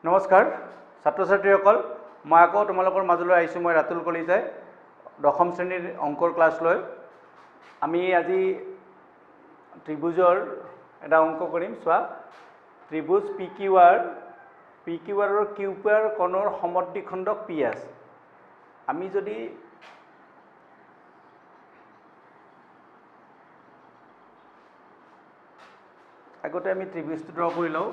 নমস্কাৰ ছাত্ৰ ছাত্ৰীসকল মই আকৌ তোমালোকৰ মাজলৈ আহিছোঁ মই ৰাতুল কলিতাই দশম শ্ৰেণীৰ অংকৰ ক্লাছ লৈ আমি আজি ত্ৰিভুজৰ এটা অংক কৰিম চোৱা ত্ৰিভুজ PQR আৰু QPR কোণৰ সমদ্বিখণ্ডক PS আমি যদি আগতে আমি ত্ৰিভুজটো ড্ৰ কৰি লওঁ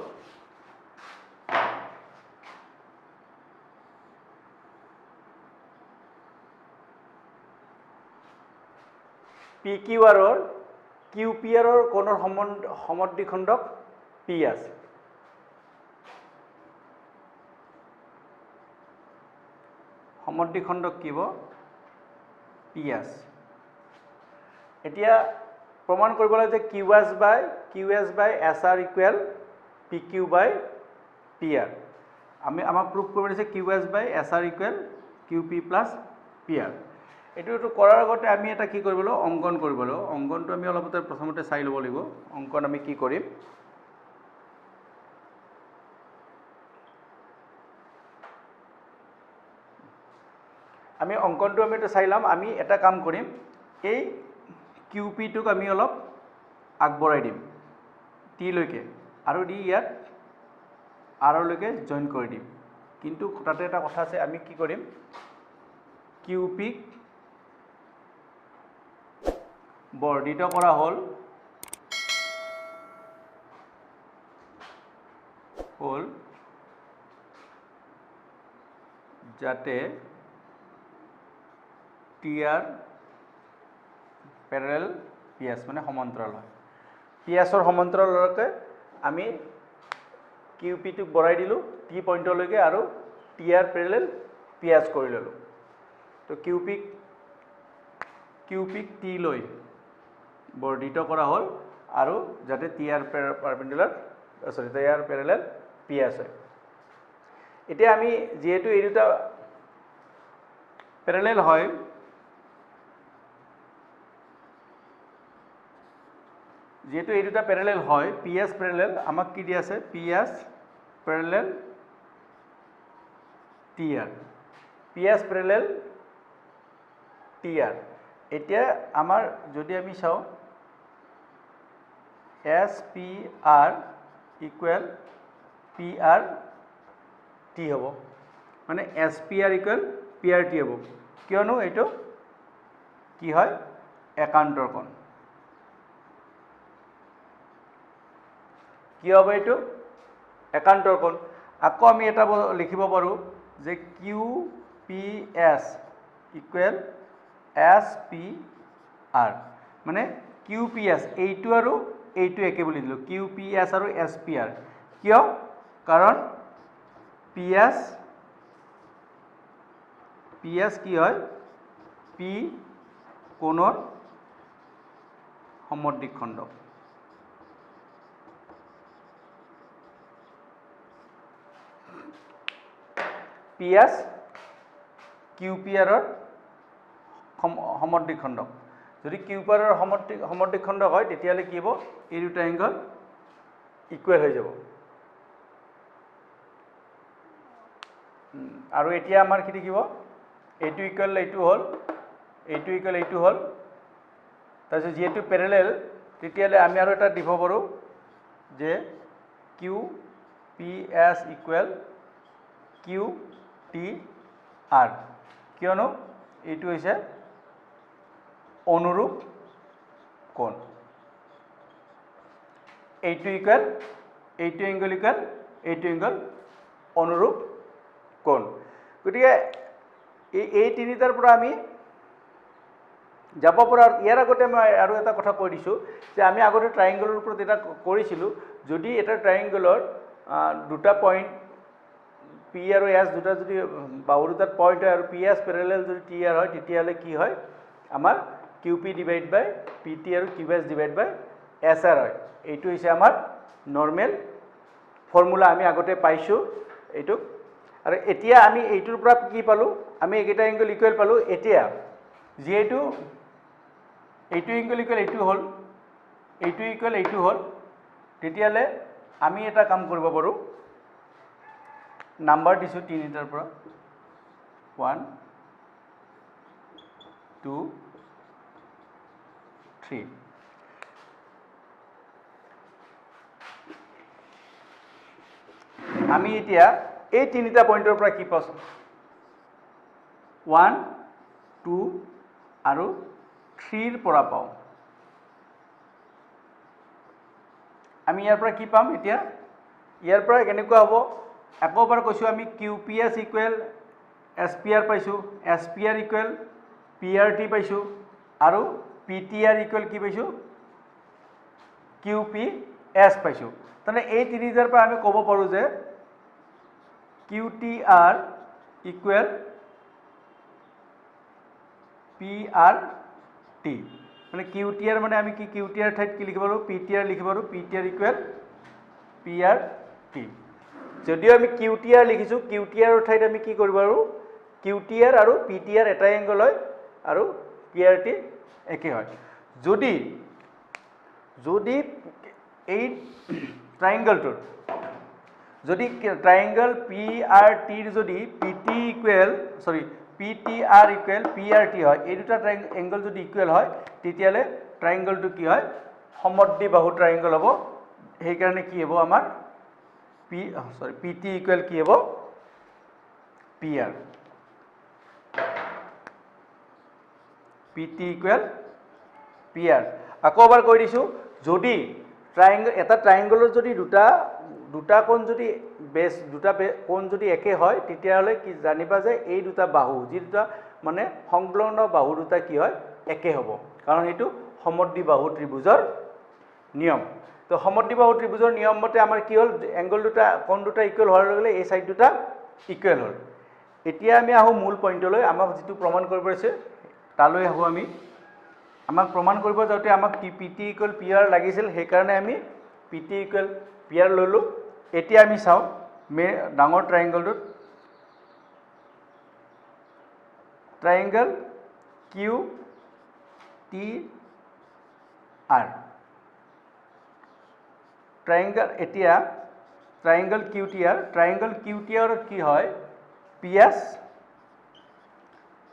PQR और QPR और कोणर समद्विखণ্ডक PS समद्विखণ্ডक কি হ'ব PS এতিয়া প্রমাণ কৰিব লাগে যে QS by SR equal PQ by PR আমি আমাক প্রুফ কৰিব দিছে QS by SR equal QP plus PR এটো কৰাৰ আগতে আমি এটা কি কৰিব লাগিব অঙ্কন কৰিব লাগিব অঙ্কনটো আমি অলপতে প্ৰথমতে চাই ল'ব লাগিব অঙ্কন আমি কি কৰিম আমি অঙ্কনটো আমি এটা চাই লম আমি এটা কাম কৰিম এই QP টোক আমি অলপ আগবঢ়াই দিম T লৈকে আৰু দি ইয়াত R লৈকে জয়েন কৰি দিম কিন্তু তাতে এটা কথা আছে আমি কি কৰিম QP বৰ্ধিত কৰা হল যাতে TR প্যাৰালাল PS মানে সমান্তৰাল হয় PS ৰ সমান্তৰাললৈকে আমি QP টোক বঢ়াই দিলো T পইণ্টলৈকে আৰু TR প্যাৰালাল PS কৰি ললো তো QP T লৈ বৰ্ধিত কৰা হল আৰু যাতে TR প্যারালাল PS হয় এতিয়া আমি যেহেতু এই দুটা প্যারালাল হয় যেহেতু এই দুটা প্যারালাল হয় PS প্যারালাল আমাক কি দি আছে PS parallel TR PS parallel TR এতিয়া আমাৰ যদি আমি চাও SPR equal PR T হ'ব মানে SPR equal PR T হ'ব কিয়নো এইটো কি হয় একান্তৰ কোণ কি হ'ব এইটো একান্তৰ কোণ আকৌ আমি এটা লিখিব পাৰো যে QPS equal SPR মানে QPS এইটো আৰু এইটো একে বুলি দিলো QPS আৰু SPR কিয় কাৰণ PS কি হয় P কোণৰ সমদ্বিখণ্ডক PS QPR ৰ সমদ্বিখণ্ডক যদি QPR ৰ সমদ্বিখণ্ডক হয় তেতিয়ালে কি হ'ব এই দুটা এংগল ইকুৱেল হৈ যাব আৰু এতিয়া আমাৰ কি থাকিব এইটো ইকুৱেল এইটো হল এইটো ইকুৱেল এইটো হল তাৰপিছত যেহেতু প্যাৰালাল তেতিয়ালে আমি আৰু এটা দিব পাৰো যে QPS equal QTR কিয়নো এইটো হৈছে অনুৰূপ কোণ এইটো ইকুৱেল এইটো এংগল ইকুৱেল এইটো এংগল অনুৰূপ কোণ গতিকে এই তিনিটাৰ পৰা আমি যাব পৰা ইয়াৰ আগতে মই আৰু এটা কথা কৈ দিছো যে আমি আগতে ট্ৰায়াঙ্গলৰ ওপৰত এটা কৰিছিলো যদি এটা ট্ৰায়াঙ্গলৰ দুটা পইণ্ট P আৰু S দুটা যদি বাহু দুটাৰ পইণ্ট হয় আৰু PS প্যাৰালাল যদি TR হয় তেতিয়ালে কি হয় আমাৰ QP ডিভাইড বাই PT আৰু QS ডিভাইড বাই SR হয় এইটো হৈছে আমাৰ নৰমাল ফৰ্মুলা আমি আগতে পাইছো এইটো আৰু এতিয়া আমি এইটোৰ পৰা কি পালো আমি এইটা এংগল ইকুৱেল পালো এতিয়া যেহেতু এইটো এংগল ইকুৱেল এইটো হল এইটো ইকুৱেল এইটো হল তেতিয়ালে আমি এটা কাম কৰিব পাৰো নাম্বাৰ দিছোঁ 3টাৰ পৰা 1 2 3 আমি এতিয়া এই 3টা পইণ্টৰ পৰা কি পাইছোঁ 1 2 আৰু 3ৰ পৰা পাওঁ আমি ইয়াৰ পৰা কি পাম এতিয়া ইয়াৰ পৰা কেনেকুৱা হ'ব একবাৰ কৈছোঁ আমি QPS ইকুৱেল SPR পাইছোঁ SPR ইকুৱেল PRT পাইছোঁ আৰু PTR ইকুৱেল কি পাইছোঁ QPS পাইছোঁ তাৰমানে এই 3টাৰ পৰা আমি ক'ব পাৰোঁ যে QTR ইকুৱেল PRT মানে QTR মানে আমি কি QTR ঠাইত কি লিখিব পাৰোঁ PTR লিখিব পাৰোঁ PTR ইকুৱেল PRT যদিও আমি QTR লিখিছোঁ QTR ঠাইত আমি কি কৰিব পাৰোঁ QTR আৰু PTR এটা এংগল হয় আৰু PRT একে হয় যদি যদি এই ট্ৰাইংগলটোৰ যদি ট্ৰাইংগল PRTৰ যদি PT ইকুৱেল সৰি PTR ইকুৱেল PRT হয় এই দুটা এংগল যদি ইকুৱেল হয় তেতিয়ালে ট্ৰাইংগলটো কি হয় সমদ্বিবাহু ট্ৰাইংগল হ'ব সেইকাৰণে কি হ'ব আমাৰ PT ইকুৱেল কি হ'ব PR PT ইকুৱেল PR আকৌ এবাৰ কৈ দিছোঁ যদি ট্ৰাইংগল এটা ট্ৰাইংগলৰ যদি দুটা কোণ যদি বেছ দুটা কোণ যদি একে হয় তেতিয়াহ'লে কি জানিবা যে এই দুটা বাহু যি দুটা মানে সংলগ্ন বাহু দুটা কি হয় একে হ'ব কাৰণ এইটো সমদ্বিবাহু ত্ৰিভুজৰ নিয়ম তো সমদ্বিবাহু ত্ৰিভুজৰ নিয়ম মতে আমাৰ কি হ'ল এংগল দুটা কোণ দুটা ইকুৱেল হোৱাৰ লগে লগে এই সাইড দুটা ইকুৱেল হ'ল এতিয়া আমি আহোঁ মূল পইণ্টলৈ আমাক যিটো প্ৰমাণ কৰিব আছে তালৈ আহোঁ আমি আমাক প্ৰমাণ কৰিব যাওঁতে আমাক PT ইকুৱেল PR লাগিছিল সেইকাৰণে আমি PT ইকুৱেল PR ল'লোঁ এতিয়া আমি চাওঁ ডাঙৰ ট্ৰাইংগলটোত ট্ৰাইংগল QTR ট্ৰাইংগল এতিয়া ট্ৰাইংগল QTR কি হয় PS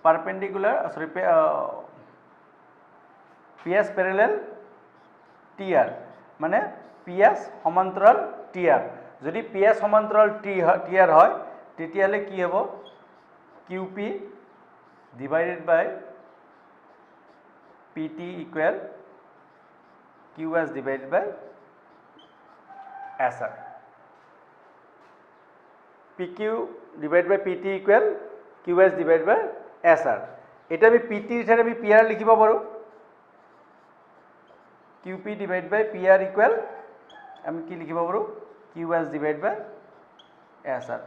পাৰপেণ্ডিকুলাৰ সৰি PS পেৰেলেল TR মানে PS সমান্তৰাল TR যদি PS সমান্তৰাল TR হয় তেতিয়াহ'লে কি হ'ব QP ডিভাইডেড বাই PT ইকুৱেল QS ডিভাইডেড বাই SR PQ ডিভাইডেড বাই PT ইকুৱেল QS ডিভাইডেড বাই SR এতিয়া আমি PT ঠাইত আমি PR লিখিব পাৰোঁ QP ডিভাইড বাই PR ইকুৱেল আমি কি লিখিব পাৰোঁ QS ডিভাইড বাই SR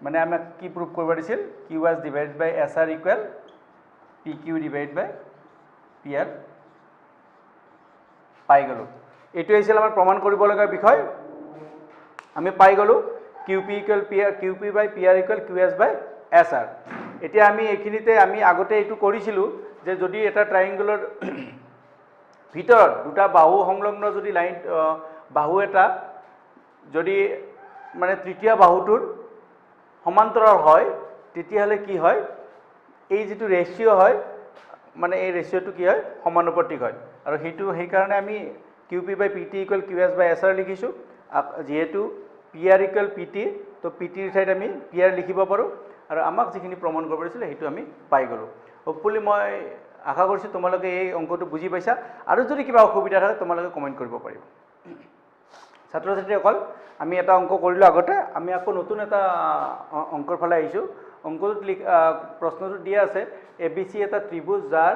মানে আমাক কি প্ৰুভ কৰিব দিছিল QS ডিভাইড বাই SR ইকুৱেল PQ ডিভাইড বাই PR পাই গ'লোঁ এইটো হৈছিল আমাৰ প্ৰমাণ কৰিব লগা বিষয় আমি পাই গ'লোঁ QP ইকুৱেল QP বাই PR ইকুৱেল QS বাই SR এতিয়া আমি এইখিনিতে আমি আগতে এইটো কৰিছিলোঁ যে যদি এটা ট্ৰাইংগলৰ ভিতৰত দুটা বাহু সংলগ্ন যদি লাইন বাহু এটা যদি মানে তৃতীয় বাহুটোৰ সমান্তৰাল হয় তেতিয়াহ'লে কি হয় এই যিটো ৰেচিঅ' হয় মানে এই ৰেচিঅ'টো কি হয় সমানুপাতিক হয় আৰু সেইকাৰণে আমি QP বাই PT ইকুৱেল QS বাই SR লিখিছোঁ যিহেতু PR ইকুৱেল PT তো PTৰ ঠাইত আমি PR লিখিব পাৰোঁ আৰু আমাক যিখিনি প্ৰমাণ কৰিব দিছিলে সেইটো আমি পাই গ'লোঁ হোপফুলি মই আশা কৰিছোঁ তোমালোকে এই অংকটো বুজি পাইছা আৰু যদি কিবা অসুবিধা থাকে তোমালোকে কমেণ্ট কৰিব পাৰিব ছাত্ৰ ছাত্ৰীসকল আমি এটা অংক কৰিলোঁ আগতে আমি আকৌ নতুন এটা অংকৰ ফালে আহিছোঁ অংকটোত প্ৰশ্নটো দিয়া আছে ABC এটা ত্ৰিভুজ যাৰ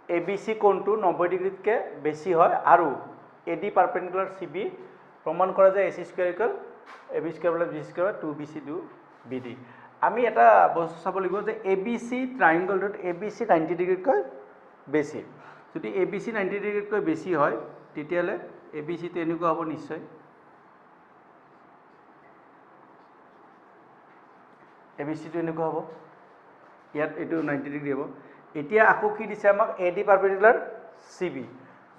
ABC কোণটো 90 ডিগ্ৰীতকৈ বেছি হয় আৰু AD পাৰপেণ্ডিকুলাৰ CB প্ৰমাণ কৰা যায় AC square equal AB square plus BC square 2BC 2BD আমি এটা বস্তু চাব লাগিব যে ABC ট্ৰাইংগলটোত ABC 90 ডিগ্ৰীতকৈ বেছি যদি ABC 90 ডিগ্ৰীতকৈ বেছি হয় তেতিয়াহ'লে ABCটো এনেকুৱা হ'ব নিশ্চয় ABCটো এনেকুৱা হ'ব ইয়াত এইটো 90 ডিগ্ৰী হ'ব এতিয়া আকৌ কি দিছে আমাক AD পাৰপেণ্ডিকুলাৰ CB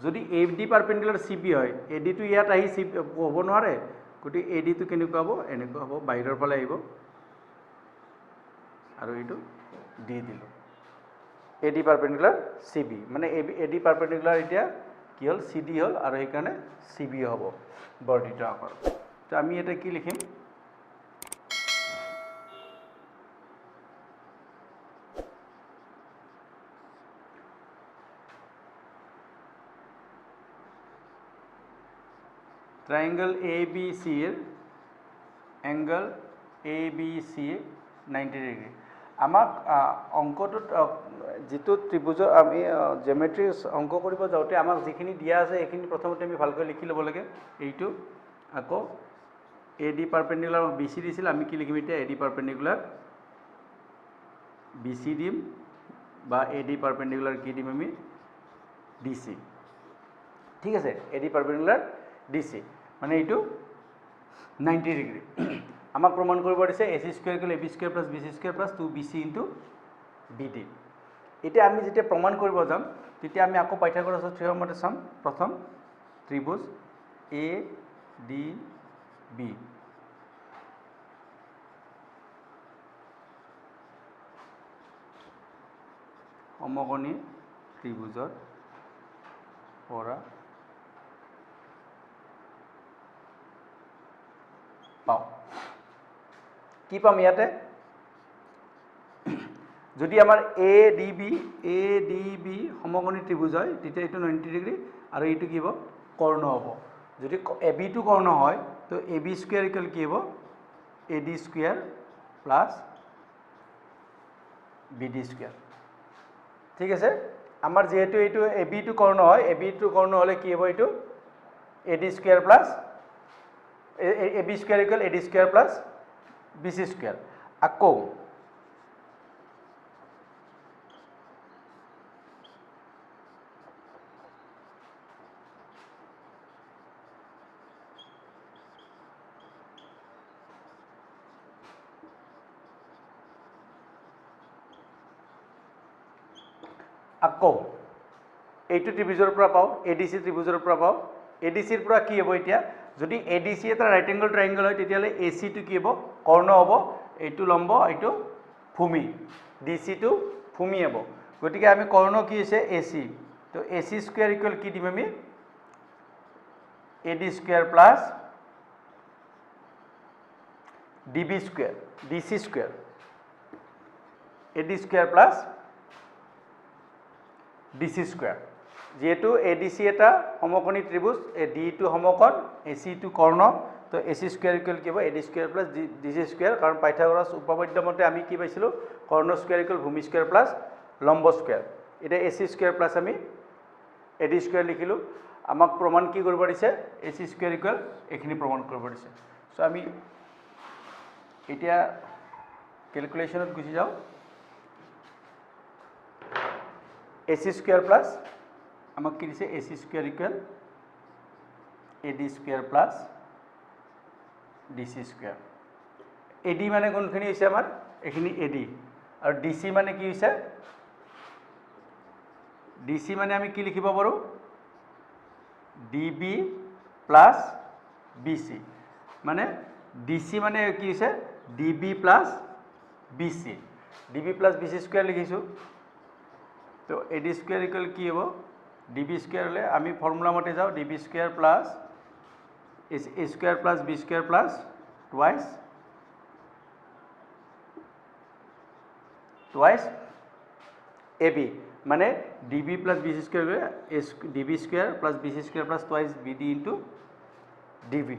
যদি AD পাৰপেণ্ডিকুলাৰ CB হয় AD টো ইয়াত আহি CB হ'ব নোৱাৰে গতিকে এডিটো কেনেকুৱা হ'ব এনেকুৱা হ'ব বাহিৰৰ ফালে আহিব আৰু এইটো ডি দিলোঁ এডি পাৰপেণ্ডিকুলাৰ চি বি মানে এডি পাৰপেণ্ডিকুলাৰ এতিয়া কি হ'ল চি ডি হ'ল আৰু সেইকাৰণে চি বি হ'ব বৰ্ধিত আকাৰ তো আমি এটা কি লিখিম ট্রায়াঙ্গল ABC এর অ্যাঙ্গেল ABC 90 ডিগ্রি আমাক অঙ্কটোত যেটো ত্রিভুজ আমি জিওমেট্রি অঙ্ক কৰিব যাওঁতে আমাক যিখিনি দিয়া আছে এইখিনি প্ৰথমতে আমি ভালকৈ লিখি ল'ব লাগে এইটো আকৌ AD পারপেন্ডিকুলার BC দিছিল আমি কি লিখিম এতিয়া AD পারপেন্ডিকুলার BC দিম বা AD পারপেন্ডিকুলার কি দিম আমি DC ঠিক আছে AD পারপেন্ডিকুলার DC মানে এইটো 90 ডিগ্রি আমাক প্রমাণ কৰিব দিছে AC square equal AB square plus BC square plus 2BC into BD এটা আমি যেতিয়া প্ৰমাণ কৰিব যাম তেতিয়া আমি আকৌ পাইথাগোৰাছৰ থিওৰেমতে চাম প্ৰথম ত্ৰিভুজ ADB সমকোণী ত্ৰিভুজৰ পৰা পাও কি পাম ইয়াতে যদি আমাৰ ADB সমকোণী ত্ৰিভুজ হয় তেতিয়া এইটো 90 ডিগ্ৰি আৰু এইটো কি হ'ব কৰ্ণ হ'ব যদি AB টো কৰ্ণ হয় তো AB স্কয়াৰ ইকুয়াল কি হ'ব AD square plus BD square ঠিক আছে আমাৰ যেহেতু এইটো AB টো কৰ্ণ হয় AB টো কৰ্ণ হলে কি হ'ব এইটো AD square plus AB square equal AD square plus BC square আকৌ এইটো ত্ৰিভুজৰ পৰা পাও ADC ত্ৰিভুজৰ পৰা পাও ADC ৰ পৰা কি হ'ব এতিয়া যদি ADC এটা ৰাইট এঙ্গল ট্ৰায়াঙ্গল হয় তেতিয়ালে AC টো কি হ'ব কৰ্ণ হ'ব এইটো লম্ব এইটো ভূমি DC টো ভূমি হ'ব গতিকে আমি কৰ্ণ কি হৈছে AC তো AC স্কয়ার ইকুয়াল কি দিম আমি AD square plus DB square DC square AD square plus DC square যেহেতু ADC এটা সমকোণী ত্রিভুজ D টো সমকোণ AC টো কৰ্ণ তো AC স্কয়াৰ ইকুয়াল কি হ'ব AD square plus DC square কাৰণ পাইথাগোৰাছ উপপাদ্য মতে আমি কি পাইছিলো কৰ্ণ স্কয়াৰ ইকুয়াল ভূমি স্কয়াৰ প্লাস লম্ব স্কয়াৰ এটা AC স্কয়াৰ প্লাস আমি AD স্কয়াৰ লিখিলো আমাক প্ৰমাণ কি কৰিব দিছে AC স্কয়াৰ ইকুয়াল এখিনি প্ৰমাণ কৰিব দিছে সো আমি এতিয়া ক্যালকুলেশনত গুছি যাও AC স্কয়ার প্লাস আমাক কি দিছে AC square equal AD square plus DC square AD মানে কোনখিনি হৈছে আমাৰ এখিনি AD আৰু DC মানে কি হৈছে DC মানে আমি কি লিখিব পাৰো DB প্লাস BC মানে DC মানে কি হৈছে DB plus BC DB plus BC square লিখিছো তো AD স্কয়ার ইকুয়াল কি হ'ব DB স্কয়ার হলে আমি ফর্মুলা মতে যাও DB square plus A square plus B square plus twice AB মানে DB প্লাস BC স্কয়ার হলে DB square plus BC square plus twice BD into DB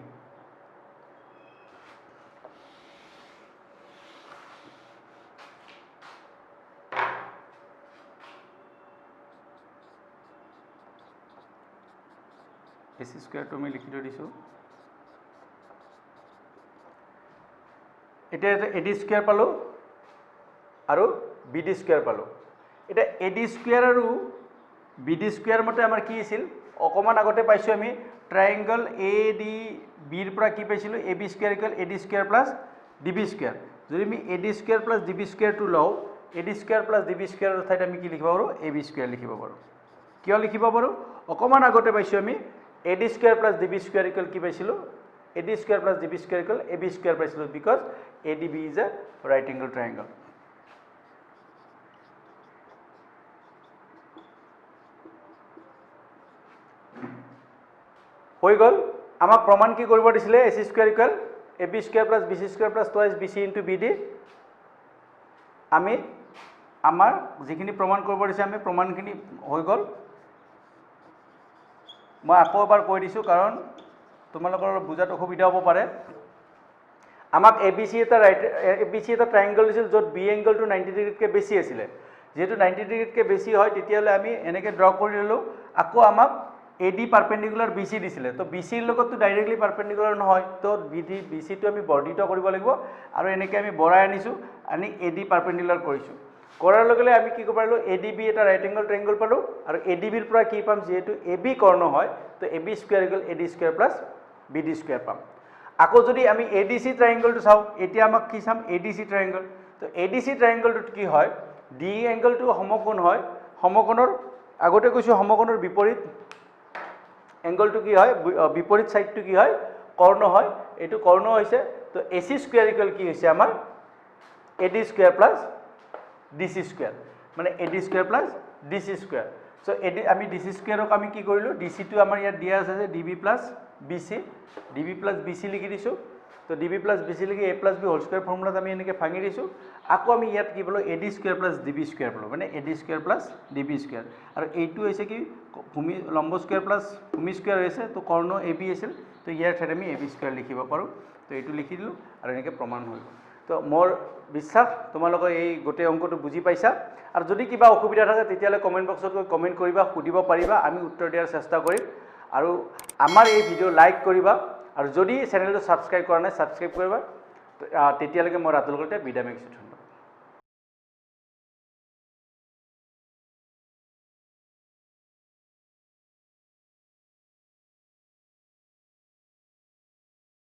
AC square তো আমি লিখি দিছো এটা AD স্কয়ার পালো আৰু BD স্কয়াৰ পালো এটা AD স্কয়াৰ আৰু BD স্কয়াৰ মতে আমাৰ কি আছিল অকমান আগতে পাইছো আমি ট্ৰায়াঙ্গল ADB ৰ পৰা কি পাইছিলো AB square equal AD square plus DB square যদি আমি AD square plus DB square টো লও AD square plus DB square ৰ ঠাইত আমি কি লিখিব পাৰো AB স্কয়াৰ লিখিব পাৰো কিয় লিখিব পাৰো অকমান আগতে পাইছো আমি AD square plus DB square equal কি পাইছিলো AD square plus DB square equal AB square পাইছিলোঁ because ADB is a right angle triangle. হৈ গ'ল আমাক প্ৰমাণ কি কৰিব দিছিলে AC square equal AB square plus BC square plus twice BC into BD আমি আমাৰ যিখিনি প্ৰমাণ কৰিব দিছে আমি প্ৰমাণখিনি হৈ গ'ল মই আকৌ এবাৰ কৈ দিছোঁ কাৰণ তোমালোকৰ বুজাত অসুবিধা হ'ব পাৰে আমাক ABC এটা ট্ৰায়াঙ্গল দিছিল য'ত B এংগলটো 90 ডিগ্ৰীতকৈ বেছি আছিলে যেহেতু 90 ডিগ্ৰীতকৈ বেছি হয় তেতিয়াহ'লে আমি এনেকৈ ড্ৰ কৰি ল'লোঁ আকৌ আমাক AD পাৰপেণ্ডিকুলাৰ BC দিছিলে তো BCৰ লগততো ডাইৰেক্টলি পাৰপেণ্ডিকুলাৰ নহয় তো BCটো আমি বৰ্ধিত কৰিব লাগিব আৰু এনেকৈ আমি বঢ়াই আনিছোঁ আনি AD পাৰপেণ্ডিকুলাৰ কৰিছোঁ কৰাৰ লগে লগে আমি কি কৰিব পাৰিলোঁ ADB এটা ৰাইট এংগল ট্ৰায়াঙ্গল পালোঁ আৰু ADBৰ পৰা কি পাম যেহেতু AB কৰ্ণ হয় তো AB square equal AD square plus BD square পাম আকৌ যদি আমি ADC ট্ৰায়াঙ্গলটো চাওঁ এতিয়া আমাক কি চাম ADC ট্ৰায়াঙ্গল তো ADC ট্ৰায়াঙ্গলটোত কি হয় D এংগলটো সমকোণ হয় সমকোণৰ আগতে কৈছোঁ সমকোণৰ বিপৰীত এংগলটো কি হয় বিপৰীত সাইডটো কি হয় কৰ্ণ হয় এটো কৰ্ণ হৈছে তো AC স্কয়াৰ ইকুয়াল কি হৈছে আমাৰ AD square plus DC square মানে AD square plus DC square so AD আমি DC স্কয়ারক আমি কি কৰিলো DC টো আমাৰ ইয়াত দিয়া আছে যে DB প্লাস BC লিখি দিছো তো DB প্লাস BC লিখি A plus B whole square ফৰ্মুলাত আমি এনেকে ভাঙি দিছো আকৌ আমি ইয়াত কি বলো AD square plus DB square বলো মানে AD square plus DB square আৰু এইটো হৈছে কি ভূমি লম্ব স্কয়াৰ প্লাস ভূমি স্কয়াৰ হৈছে তো কৰ্ণ AB আছিল তো ইয়াৰ ঠাইত আমি AB স্কয়াৰ লিখিব পাৰো তো এইটো লিখি দিলো আৰু এনেকে প্ৰমাণ হৈ গ'ল তো মোৰ বিশ্বাস তোমালোকে এই গোটেই অংকটো বুজি পাইছা আৰু যদি কিবা অসুবিধা থাকে তেতিয়ালে কমেন্ট বক্সত গৈ কমেন্ট কৰিবা সুধিব পাৰিবা আমি উত্তৰ দিয়াৰ চেষ্টা কৰিম আৰু আমাৰ এই ভিডিও লাইক কৰিবা আৰু যদি চেনেলটো সাবস্ক্ৰাইব কৰা নাই সাবস্ক্ৰাইব কৰিবা তেতিয়ালৈকে মই ৰাতুল কলিতা বিদায় মাগিছোঁ।